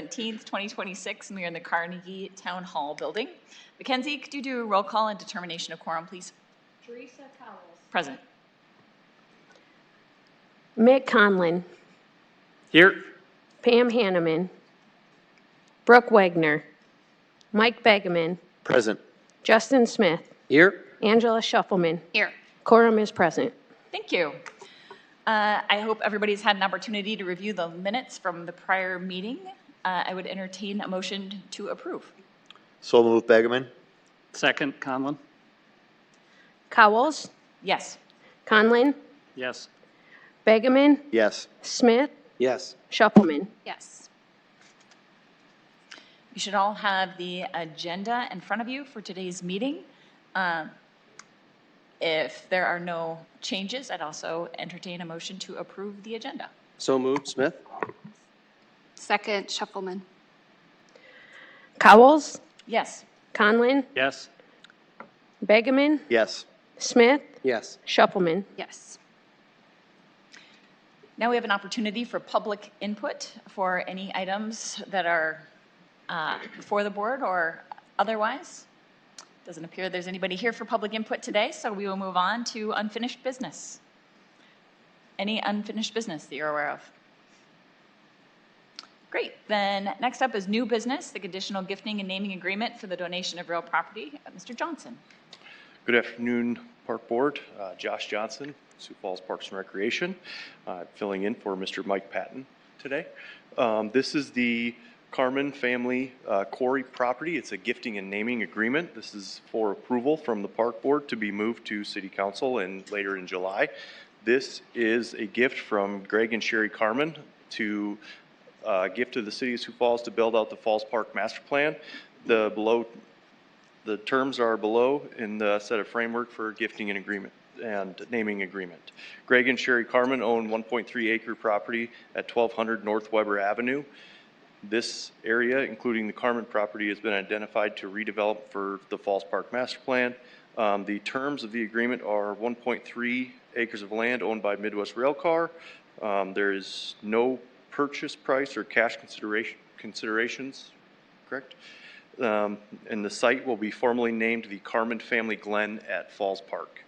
17th, 2026, and we are in the Carnegie Town Hall building. Mackenzie, could you do a roll call and determination of quorum, please? Teresa Cowles. Present. Mick Conlin. Here. Pam Hanneman. Brooke Wagner. Mike Begeman. Present. Justin Smith. Here. Angela Shuffleman. Here. Quorum is present. Thank you. I hope everybody's had an opportunity to review the minutes from the prior meeting. I would entertain a motion to approve. So moved, Begeman. Second, Conlon. Cowles. Yes. Conlin. Yes. Begeman. Yes. Smith. Yes. Shuffleman. Yes. You should all have the agenda in front of you for today's meeting. If there are no changes, I'd also entertain a motion to approve the agenda. So moved, Smith. Second, Shuffleman. Cowles. Yes. Conlin. Yes. Begeman. Yes. Smith. Yes. Shuffleman. Yes. Now we have an opportunity for public input for any items that are before the board or otherwise. Doesn't appear there's anybody here for public input today, so we will move on to unfinished business. Any unfinished business that you're aware of? Great. Then next up is new business, the conditional gifting and naming agreement for the donation of real property. Mr. Johnson. Good afternoon, Park Board. Josh Johnson, Sioux Falls Parks and Recreation, filling in for Mr. Mike Patton today. This is the Carmen family quarry property. It's a gifting and naming agreement. This is for approval from the Park Board to be moved to City Council and later in July. This is a gift from Greg and Sherry Carmen to gift to the City of Sioux Falls to build out the Falls Park Master Plan. The terms are below in the set of framework for gifting and agreement and naming agreement. Greg and Sherry Carmen own 1.3 acre property at 1200 North Weber Avenue. This area, including the Carmen property, has been identified to redevelop for the Falls Park Master Plan. The terms of the agreement are 1.3 acres of land owned by Midwest Railcar. There is no purchase price or cash considerations, correct? And the site will be formally named the Carmen Family Glen at Falls Park.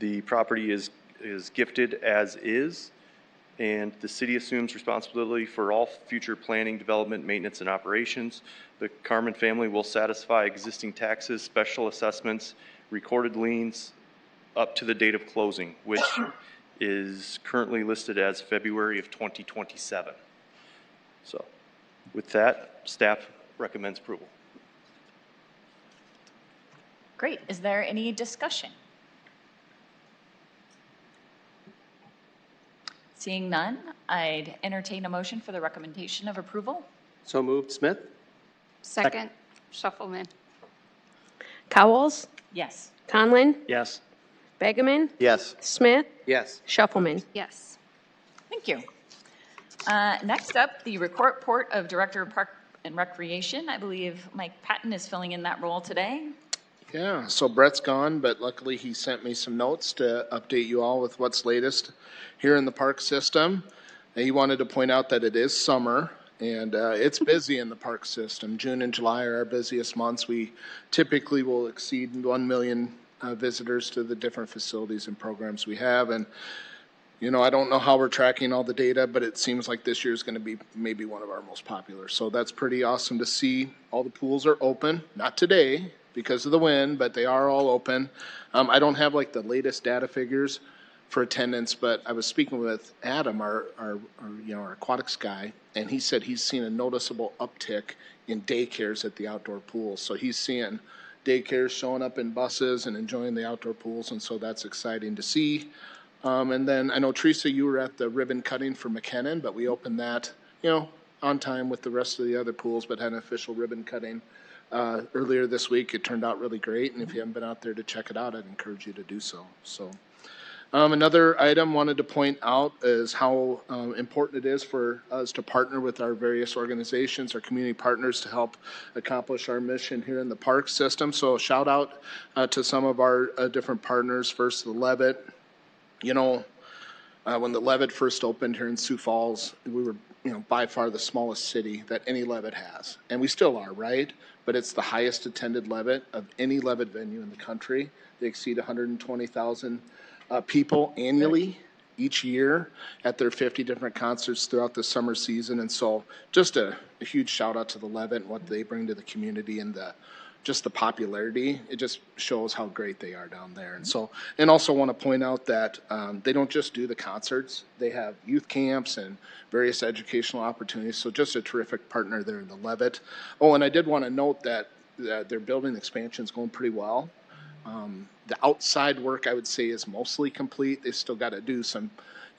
The property is gifted as is, and the city assumes responsibility for all future planning, development, maintenance, and operations. The Carmen family will satisfy existing taxes, special assessments, recorded liens up to the date of closing, which is currently listed as February of 2027. So with that, staff recommends approval. Great. Is there any discussion? Seeing none, I'd entertain a motion for the recommendation of approval. So moved, Smith. Second, Shuffleman. Cowles. Yes. Conlin. Yes. Begeman. Yes. Smith. Yes. Shuffleman. Yes. Thank you. Next up, the report of Director of Park and Recreation. I believe Mike Patton is filling in that role today. Yeah, so Brett's gone, but luckily he sent me some notes to update you all with what's latest here in the park system. He wanted to point out that it is summer, and it's busy in the park system. June and July are our busiest months. We typically will exceed 1 million visitors to the different facilities and programs we have. And, you know, I don't know how we're tracking all the data, but it seems like this year is going to be maybe one of our most popular. So that's pretty awesome to see. All the pools are open, not today because of the wind, but they are all open. I don't have like the latest data figures for attendance, but I was speaking with Adam, our aquatics guy, and he said he's seen a noticeable uptick in daycares at the outdoor pools. So he's seeing daycares showing up in buses and enjoying the outdoor pools, and so that's exciting to see. And then I know, Teresa, you were at the ribbon cutting for McKinnon, but we opened that, on time with the rest of the other pools, but had an official ribbon cutting earlier this week. It turned out really great, and if you haven't been out there to check it out, I'd encourage you to do so. Another item wanted to point out is how important it is for us to partner with our various organizations, our community partners, to help accomplish our mission here in the park system. So shout out to some of our different partners. First, the Levitt. When the Levitt first opened here in Sioux Falls, we were, by far the smallest city that any Levitt has. And we still are, right? But it's the highest attended Levitt of any Levitt venue in the country. They exceed 120,000 people annually each year at their 50 different concerts throughout the summer season. And so just a huge shout out to the Levitt and what they bring to the community and just the popularity. It just shows how great they are down there. And so, and also want to point out that they don't just do the concerts. They have youth camps and various educational opportunities. So just a terrific partner there in the Levitt. Oh, and I did want to note that their building expansion is going pretty well. The outside work, I would say, is mostly complete. They still got to do some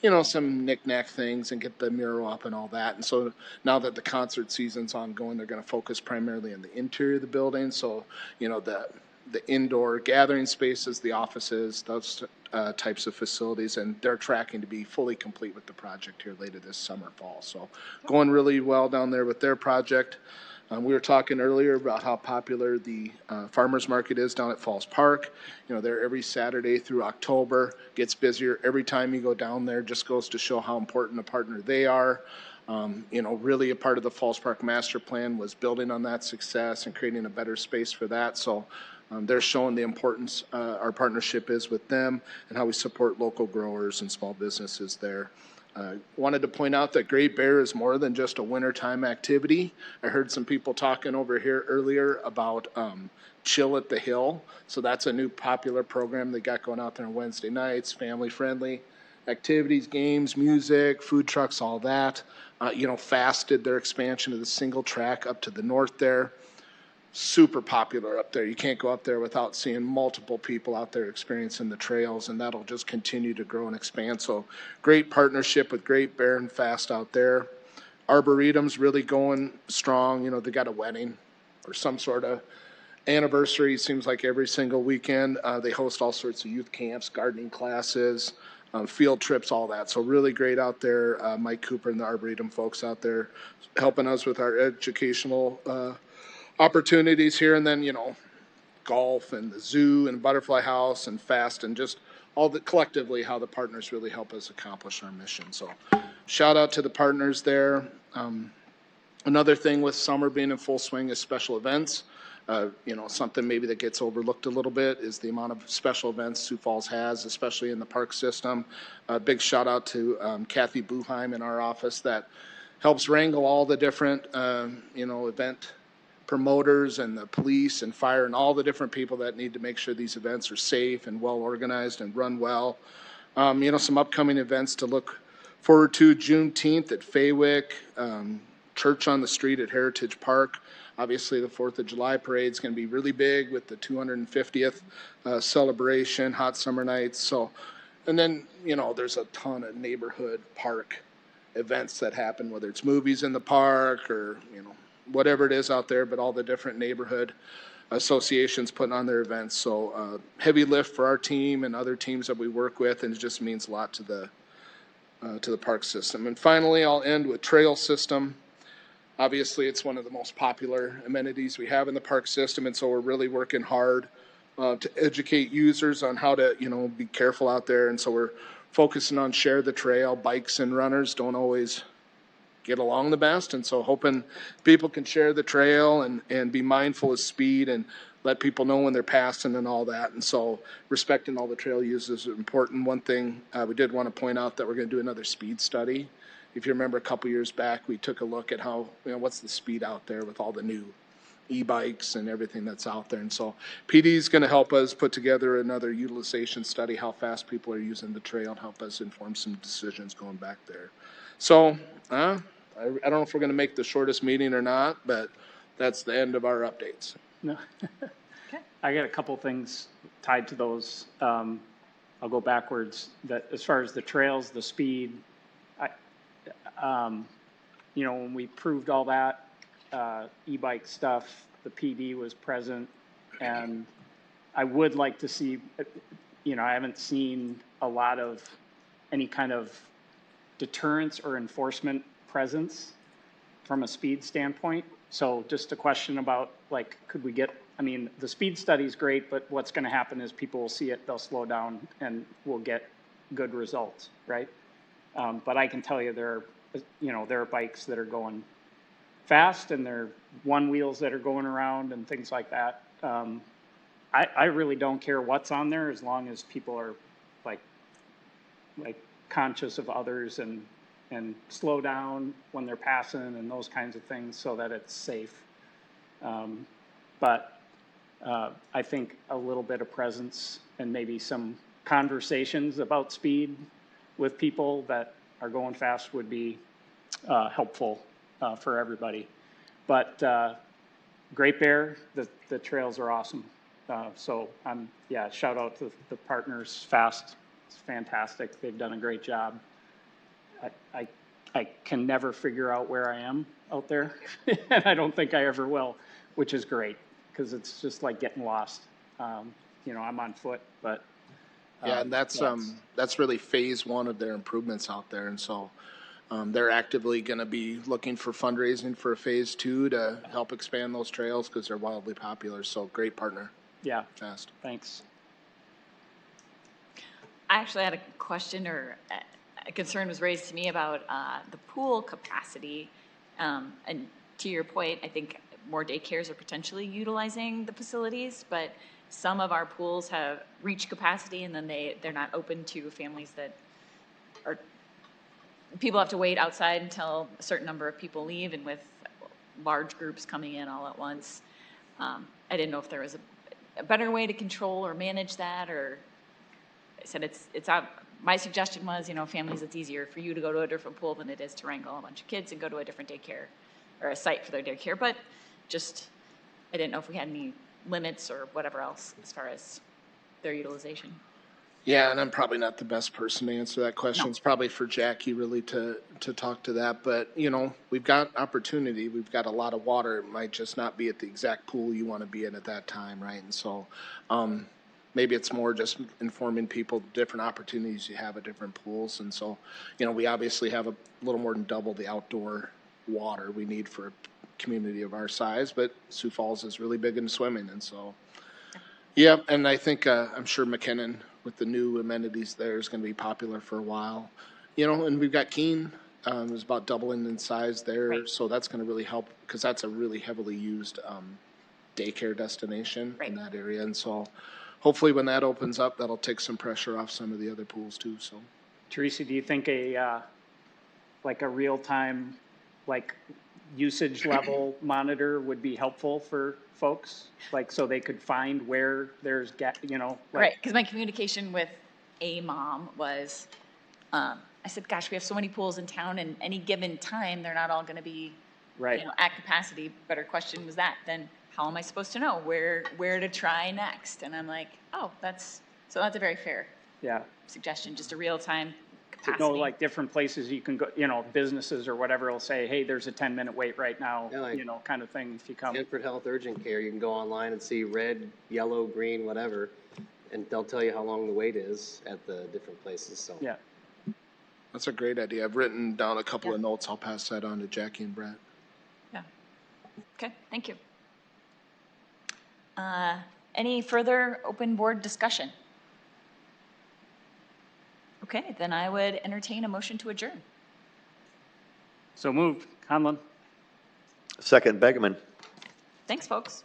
knick-knack things and get the mural up and all that. And so now that the concert season's ongoing, they're going to focus primarily on the interior of the building. So, the indoor gathering spaces, the offices, those types of facilities, and they're tracking to be fully complete with the project here later this summer, fall. So going really well down there with their project. We were talking earlier about how popular the farmers market is down at Falls Park. They're every Saturday through October, gets busier every time you go down there. Just goes to show how important a partner they are. Really a part of the Falls Park master plan was building on that success and creating a better space for that. So they're showing the importance our partnership is with them and how we support local growers and small businesses there. Wanted to point out that Great Bear is more than just a wintertime activity. I heard some people talking over here earlier about Chill at the Hill. So that's a new popular program they got going out there on Wednesday nights, family friendly activities, games, music, food trucks, all that. Fast did their expansion of the single track up to the north there. Super popular up there. You can't go up there without seeing multiple people out there experiencing the trails, and that'll just continue to grow and expand. So great partnership with Great Bear and Fast out there. Arboretum's really going strong. They got a wedding or some sort of anniversary. It seems like every single weekend. They host all sorts of youth camps, gardening classes, field trips, all that. So really great out there. Mike Cooper and the Arboretum folks out there helping us with our educational opportunities here, and then golf and the zoo and butterfly house and Fast and just all the collectively how the partners really help us accomplish our mission. So shout out to the partners there. Another thing with summer being in full swing is special events. Something maybe that gets overlooked a little bit is the amount of special events Sioux Falls has, especially in the park system. Big shout out to Kathy Buheim in our office that helps wrangle all the different event promoters and the police and fire and all the different people that need to make sure these events are safe and well organized and run well. Some upcoming events to look forward to: Juneteenth at Faywick, Church on the Street at Heritage Park. Obviously, the 4th of July parade is going to be really big with the 250th celebration, hot summer nights. So, and then, there's a ton of neighborhood park events that happen, whether it's movies in the park or, whatever it is out there, but all the different neighborhood associations putting on their events. So heavy lift for our team and other teams that we work with, and it just means a lot to the park system. And finally, I'll end with trail system. Obviously, it's one of the most popular amenities we have in the park system, and so we're really working hard to educate users on how to, be careful out there. And so we're focusing on share the trail. Bikes and runners don't always get along the best, and so hoping people can share the trail and be mindful of speed and let people know when they're passing and all that. And so respecting all the trail users is important. One thing we did want to point out that we're going to do another speed study. If you remember a couple years back, we took a look at how, what's the speed out there with all the new e-bikes and everything that's out there. And so PD is going to help us put together another utilization study, how fast people are using the trail, and help us inform some decisions going back there. So I don't know if we're going to make the shortest meeting or not, but that's the end of our updates. No. I got a couple things tied to those. I'll go backwards. That as far as the trails, the speed, when we proved all that e-bike stuff, the PD was present, and I would like to see. I haven't seen a lot of any kind of deterrence or enforcement presence from a speed standpoint. So just a question about, could we get, the speed study is great, but what's going to happen is people will see it, they'll slow down, and we'll get good results, right? But I can tell you there are bikes that are going fast and there are one wheels that are going around and things like that. I really don't care what's on there as long as people are like conscious of others and slow down when they're passing and those kinds of things so that it's safe. But I think a little bit of presence and maybe some conversations about speed with people that are going fast would be helpful for everybody. But Great Bear, the trails are awesome. So shout out to the partners, Fast. It's fantastic. They've done a great job. I can never figure out where I am out there, and I don't think I ever will, which is great because it's just like getting lost. I'm on foot, but Yeah, and that's really phase one of their improvements out there, and so they're actively going to be looking for fundraising for a phase two to help expand those trails because they're wildly popular. So great partner. Yeah, Fast. thanks. I actually had a question or a concern was raised to me about the pool capacity. And to your point, I think more daycares are potentially utilizing the facilities, but some of our pools have reached capacity and then they're not open to families that are, people have to wait outside until a certain number of people leave, and with large groups coming in all at once. I didn't know if there was a better way to control or manage that, or I said it's out. My suggestion was, families, it's easier for you to go to a different pool than it is to wrangle a bunch of kids and go to a different daycare or a site for their daycare. But just, I didn't know if we had any limits or whatever else as far as their utilization. Yeah, and I'm probably not the best person to answer that question. No. It's probably for Jackie really to talk to that. But, we've got opportunity. We've got a lot of water. It might just not be at the exact pool you want to be in at that time, right? And so maybe it's more just informing people different opportunities you have at different pools. And so, we obviously have a little more than double the outdoor water we need for a community of our size. But Sioux Falls is really big into swimming. And so, yeah, and I think I'm sure McKinnon with the new amenities there is going to be popular for a while. And we've got Keene, is about doubling in size there. Right. So that's going to really help because that's a really heavily used daycare destination in that area. And so hopefully when that opens up, that'll take some pressure off some of the other pools too. So, Teresa, do you think a real-time, usage level monitor would be helpful for folks? So they could find where there's, Right, because my communication with a mom was, I said, gosh, we have so many pools in town, and any given time, they're not all going to be, Right. At capacity. Better question was that, then how am I supposed to know where to try next? And I'm like, oh, that's a very fair Yeah. suggestion, just a real-time To capacity. know different places you can go, businesses or whatever will say, hey, there's a 10-minute wait right now, Yeah, kind of thing if you come. Hanford Health Urgent Care, you can go online and see red, yellow, green, whatever, and they'll tell you how long the wait is at the different places, so. Yeah. that's a great idea. I've written down a couple of notes. I'll pass that on to Jackie and Brett. Yeah. Okay, thank you. Any further open board discussion? Okay, then I would entertain a motion to adjourn. So moved. Conlon? Second, Begeman. Thanks, folks.